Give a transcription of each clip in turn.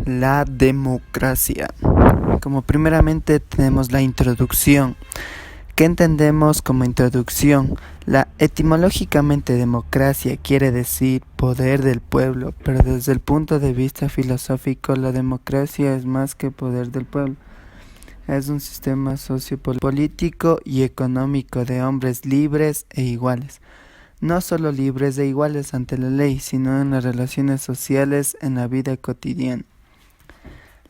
La democracia. Como primeramente tenemos la introducción. ¿Qué entendemos como introducción? Etimológicamente democracia quiere decir poder del pueblo, pero desde el punto de vista filosófico la democracia es más que poder del pueblo. Es un sistema sociopolítico y económico de hombres libres e iguales. No solo libres e iguales ante la ley, sino en las relaciones sociales en la vida cotidiana.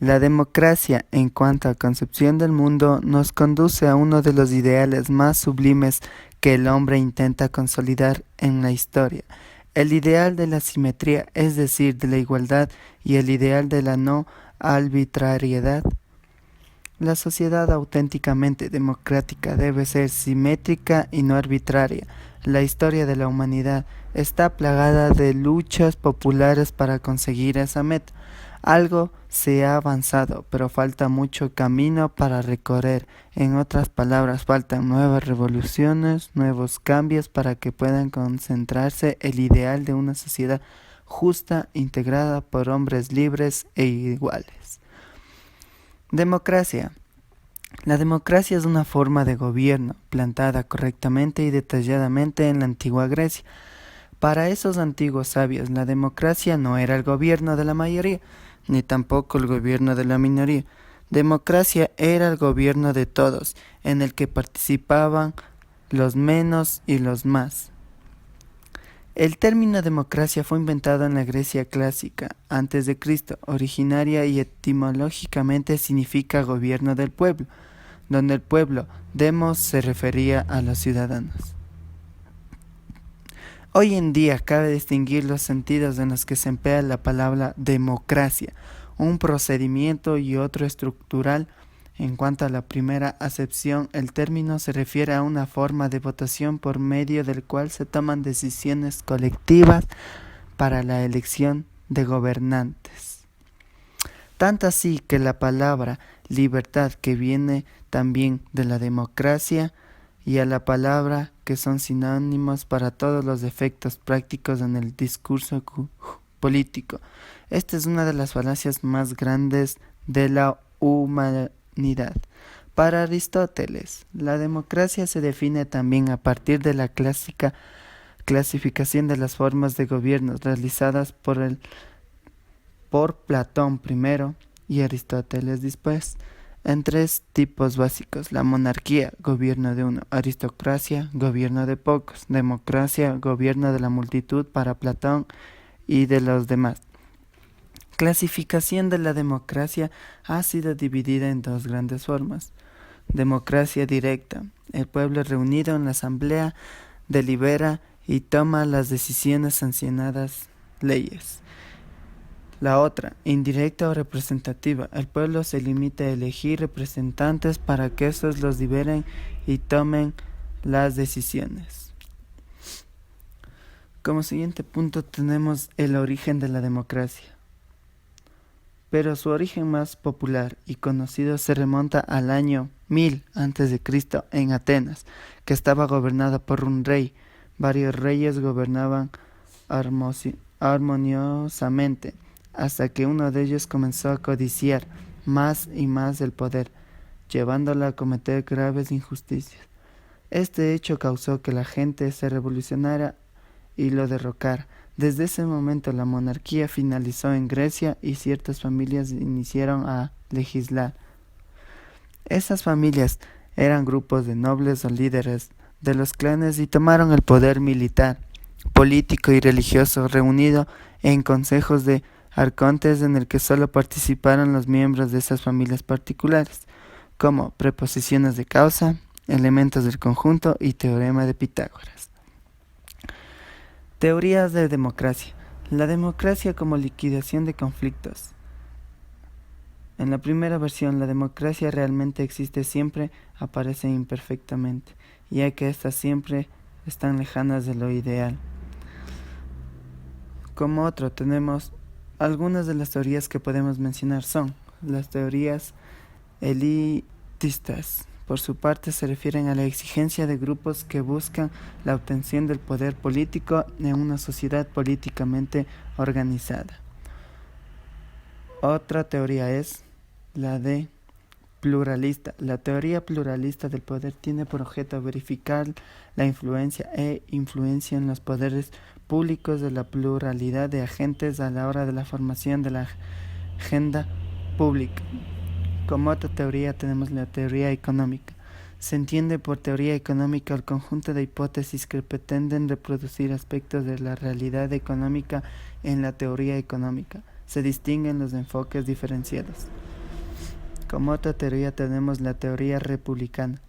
La democracia, en cuanto a concepción del mundo, nos conduce a uno de los ideales más sublimes que el hombre intenta consolidar en la historia. El ideal de la simetría, es decir, de la igualdad, y el ideal de la no arbitrariedad. La sociedad auténticamente democrática debe ser simétrica y no arbitraria. La historia de la humanidad está plagada de luchas populares para conseguir esa meta. Algo se ha avanzado, pero falta mucho camino para recorrer. En otras palabras, faltan nuevas revoluciones, nuevos cambios para que puedan concentrarse el ideal de una sociedad justa, integrada por hombres libres e iguales. Democracia. La democracia es una forma de gobierno plantada correctamente y detalladamente en la antigua Grecia. Para esos antiguos sabios, la democracia no era el gobierno de la mayoría, ni tampoco el gobierno de la minoría. Democracia era el gobierno de todos, en el que participaban los menos y los más. El término democracia fue inventado en la Grecia clásica, antes de Cristo, originaria y etimológicamente significa gobierno del pueblo, donde el pueblo, demos, se refería a los ciudadanos. Hoy en día cabe distinguir los sentidos en los que se emplea la palabra democracia, un procedimiento y otro estructural. En cuanto a la primera acepción, el término se refiere a una forma de votación por medio del cual se toman decisiones colectivas para la elección de gobernantes. Tanto así que la palabra libertad, que viene también de la democracia, y a la palabra que son sinónimos para todos los efectos prácticos en el discurso político. Esta es una de las falacias más grandes de la humanidad. Para Aristóteles, la democracia se define también a partir de la clásica clasificación de las formas de gobierno realizadas por Platón primero y Aristóteles después, en tres tipos básicos: la monarquía, gobierno de uno; aristocracia, gobierno de pocos; democracia, gobierno de la multitud para Platón y de los demás. Clasificación de la democracia ha sido dividida en dos grandes formas. Democracia directa: el pueblo reunido en la asamblea delibera y toma las decisiones sancionadas leyes. La otra, indirecta o representativa: el pueblo se limita a elegir representantes para que estos los liberen y tomen las decisiones. Como siguiente punto tenemos el origen de la democracia. Pero su origen más popular y conocido se remonta al año 1000 a.C. en Atenas, que estaba gobernada por un rey. Varios reyes gobernaban armoniosamente, hasta que uno de ellos comenzó a codiciar más y más el poder, llevándolo a cometer graves injusticias. Este hecho causó que la gente se revolucionara y lo derrocara. Desde ese momento la monarquía finalizó en Grecia y ciertas familias iniciaron a legislar. Esas familias eran grupos de nobles o líderes de los clanes y tomaron el poder militar, político y religioso, reunido en consejos de arcontes en el que solo participaron los miembros de esas familias particulares, como preposiciones de causa, elementos del conjunto y teorema de Pitágoras. Teorías de democracia. La democracia como liquidación de conflictos. En la primera versión, la democracia realmente existe siempre, aparece imperfectamente, ya que éstas siempre están lejanas de lo ideal. Como otro, tenemos algunas de las teorías que podemos mencionar son las teorías elitistas. Por su parte, se refieren a la exigencia de grupos que buscan la obtención del poder político en una sociedad políticamente organizada. Otra teoría es la de pluralista. La teoría pluralista del poder tiene por objeto verificar la influencia en los poderes públicos de la pluralidad de agentes a la hora de la formación de la agenda pública. Como otra teoría tenemos la teoría económica. Se entiende por teoría económica el conjunto de hipótesis que pretenden reproducir aspectos de la realidad económica en la teoría económica. Se distinguen los enfoques diferenciados. Como otra teoría tenemos la teoría republicana.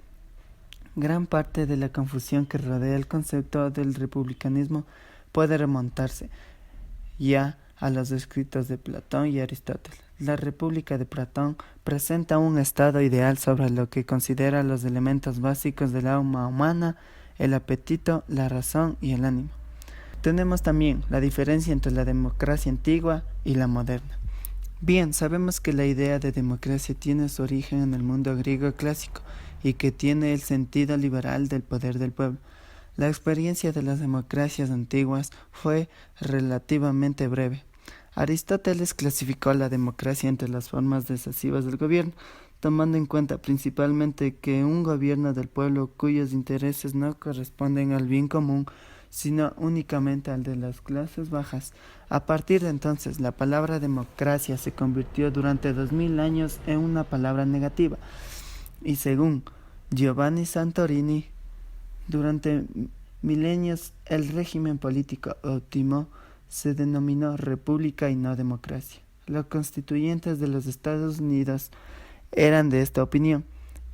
Gran parte de la confusión que rodea el concepto del republicanismo puede remontarse ya a los escritos de Platón y Aristóteles. La República de Platón presenta un estado ideal sobre lo que considera los elementos básicos del alma humana, el apetito, la razón y el ánimo. Tenemos también la diferencia entre la democracia antigua y la moderna. Bien, sabemos que la idea de democracia tiene su origen en el mundo griego clásico y que tiene el sentido liberal del poder del pueblo. La experiencia de las democracias antiguas fue relativamente breve. Aristóteles clasificó la democracia entre las formas decisivas del gobierno, tomando en cuenta principalmente que un gobierno del pueblo cuyos intereses no corresponden al bien común, sino únicamente al de las clases bajas. A partir de entonces, la palabra democracia se convirtió durante 2000 años en una palabra negativa, y según Giovanni Santorini, durante milenios el régimen político óptimo se denominó república y no democracia. Los constituyentes de los Estados Unidos eran de esta opinión.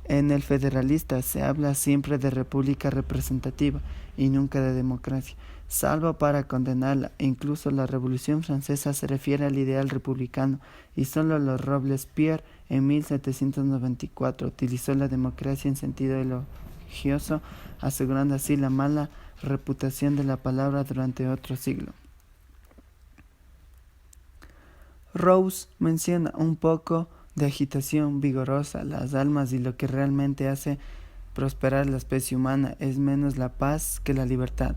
En el federalista se habla siempre de república representativa y nunca de democracia, salvo para condenarla. Incluso la Revolución Francesa se refiere al ideal republicano y solo Robespierre en 1794 utilizó la democracia en sentido elogioso, asegurando así la mala reputación de la palabra durante otro siglo. Rawls menciona un poco de agitación vigorosa, las almas, y lo que realmente hace prosperar la especie humana es menos la paz que la libertad.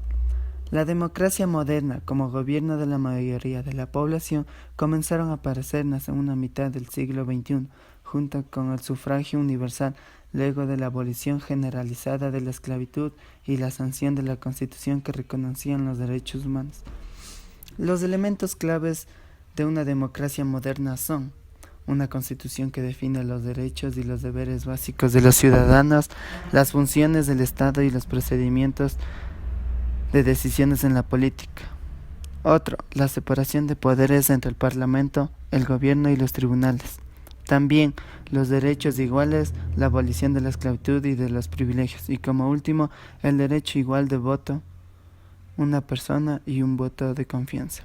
La democracia moderna, como gobierno de la mayoría de la población, comenzaron a aparecer en la segunda mitad del siglo XXI, junto con el sufragio universal, luego de la abolición generalizada de la esclavitud y la sanción de la Constitución que reconocían los derechos humanos. Los elementos claves de una democracia moderna son una constitución que define los derechos y los deberes básicos de los ciudadanos, las funciones del Estado y los procedimientos de decisiones en la política. Otro, la separación de poderes entre el Parlamento, el gobierno y los tribunales. También los derechos iguales, la abolición de la esclavitud y de los privilegios. Y como último, el derecho igual de voto, una persona y un voto de confianza.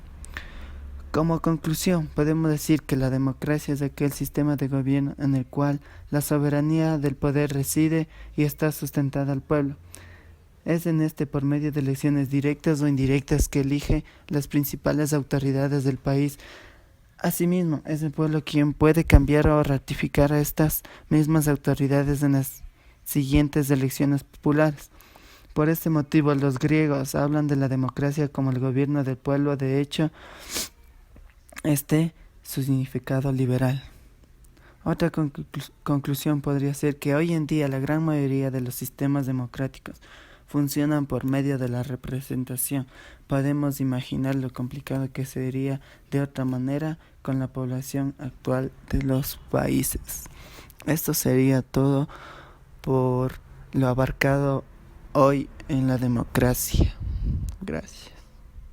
Como conclusión, podemos decir que la democracia es aquel sistema de gobierno en el cual la soberanía del poder reside y está sustentada al pueblo. Es en este por medio de elecciones directas o indirectas que elige las principales autoridades del país. Asimismo, es el pueblo quien puede cambiar o ratificar a estas mismas autoridades en las siguientes elecciones populares. Por este motivo, los griegos hablan de la democracia como el gobierno del pueblo. De hecho, su significado liberal. Otra conclusión podría ser que hoy en día la gran mayoría de los sistemas democráticos funcionan por medio de la representación. Podemos imaginar lo complicado que sería de otra manera con la población actual de los países. Esto sería todo por lo abarcado hoy en la democracia. Gracias.